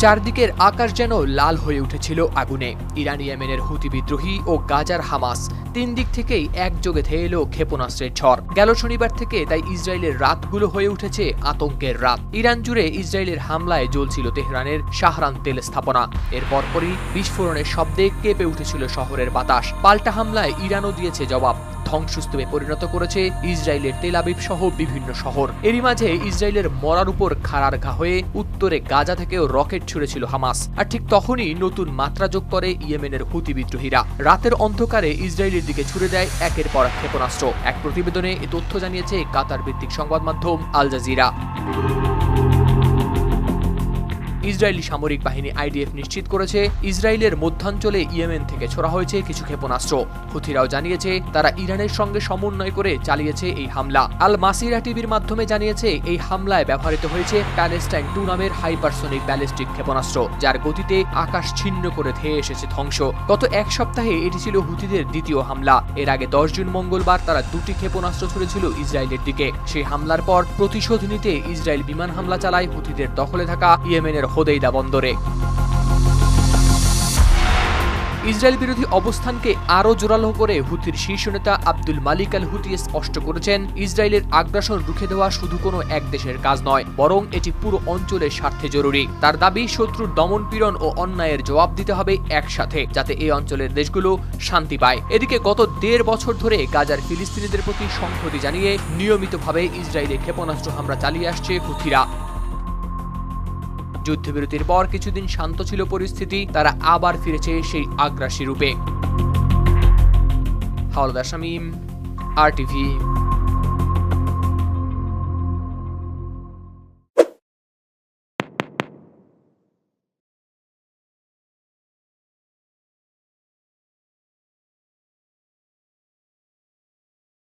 চারদিকের আকাশ যেন লাল হয়ে উঠেছিল আগুনে। ইরান, ইয়েমেনের হুতি বিদ্রোহী ও গাজার হামাস, তিন দিক থেকেই একযোগে ধেয়ে এলো ক্ষেপণাস্ত্রের ঝড়। গেল শনিবার থেকে তাই ইসরায়েলের রাতগুলো হয়ে উঠেছে আতঙ্কের রাত। ইরান জুড়ে ইসরায়েলের হামলায় জ্বলছিল তেহরানের শাহরান তেল স্থাপনা। এর পরপরই বিস্ফোরণের শব্দে কেঁপে উঠেছিল শহরের বাতাস। পাল্টা হামলায় ইরানও দিয়েছে জবাব। ধ্বংসস্তূপে পরিণত করেছে ইসরায়েলের তেল আবিব সহ বিভিন্ন শহর। এরই মাঝে ইসরায়েলের মরার উপর খাড়ার ঘা হয়ে উত্তরে গাজা থেকেও রকেট ছুড়েছিল হামাস। আর ঠিক তখনই নতুন মাত্রা যোগ করে ইয়েমেনের হুতি বিদ্রোহীরা। রাতের অন্ধকারে ইসরায়েলের দিকে ছুড়ে দেয় একের পর এক ক্ষেপণাস্ত্র। এক প্রতিবেদনে এ তথ্য জানিয়েছে কাতার ভিত্তিক সংবাদ মাধ্যম আল জাজিরা। ইসরায়েলি সামরিক বাহিনী আইডিএফ নিশ্চিত করেছে, ইসরায়েলের মধ্যাঞ্চলে ইয়েমেন থেকে ছোড়া হয়েছে কিছু ক্ষেপণাস্ত্র। হুথিরাও জানিয়েছে তারা ইরানের সঙ্গে সমন্বয় করে চালিয়েছে এই হামলা। আল মাসিরা টিভির মাধ্যমে জানিয়েছে এই হামলায় ব্যবহৃত হয়েছে প্যালেস্টাইন 2 নামের হাইপারসোনিক ব্যালিস্টিক ক্ষেপণাস্ত্র, যার গতিতে আকাশ ছিন্ন করে ধেয়ে এসেছে ধ্বংস। গত এক সপ্তাহে এটি ছিল হুথিদের দ্বিতীয় হামলা। এর আগে 10 জুন মঙ্গলবার তারা 2টি ক্ষেপণাস্ত্র ছুড়েছিল ইসরায়েলের দিকে। সেই হামলার পর প্রতিশোধ নিতে ইসরায়েল বিমান হামলা চালায় হুথিদের দখলে থাকা ইয়েমেনের হোদেইদা বন্দরে। ইসরায়েল বিরোধী অবস্থানকে আরও জোরালো করে হুথির শীর্ষ নেতা আব্দুল মালিক আল হুথি স্পষ্ট করেছেন, ইসরায়েলের আগ্রাসন রুখে দেওয়া শুধু কোনো এক দেশের কাজ নয়, বরং এটি পুরো অঞ্চলের স্বার্থে জরুরি। তার দাবি, শত্রুর দমনপীড়ন ও অন্যায়ের জবাব দিতে হবে একসাথে, যাতে এই অঞ্চলের দেশগুলো শান্তি পায়। এদিকে গত 1.5 বছর ধরে গাজার ফিলিস্তিনিদের প্রতি সংহতি জানিয়ে নিয়মিতভাবে ইসরায়েলে ক্ষেপণাস্ত্র হামলা চালিয়ে আসছে হুথিরা। যুদ্ধবিরতির পর কিছুদিন শান্ত ছিল পরিস্থিতি, তারা আবার ফিরেছে সেই আগ্রাসী রূপে। হাওলাদার শামীম, RTV।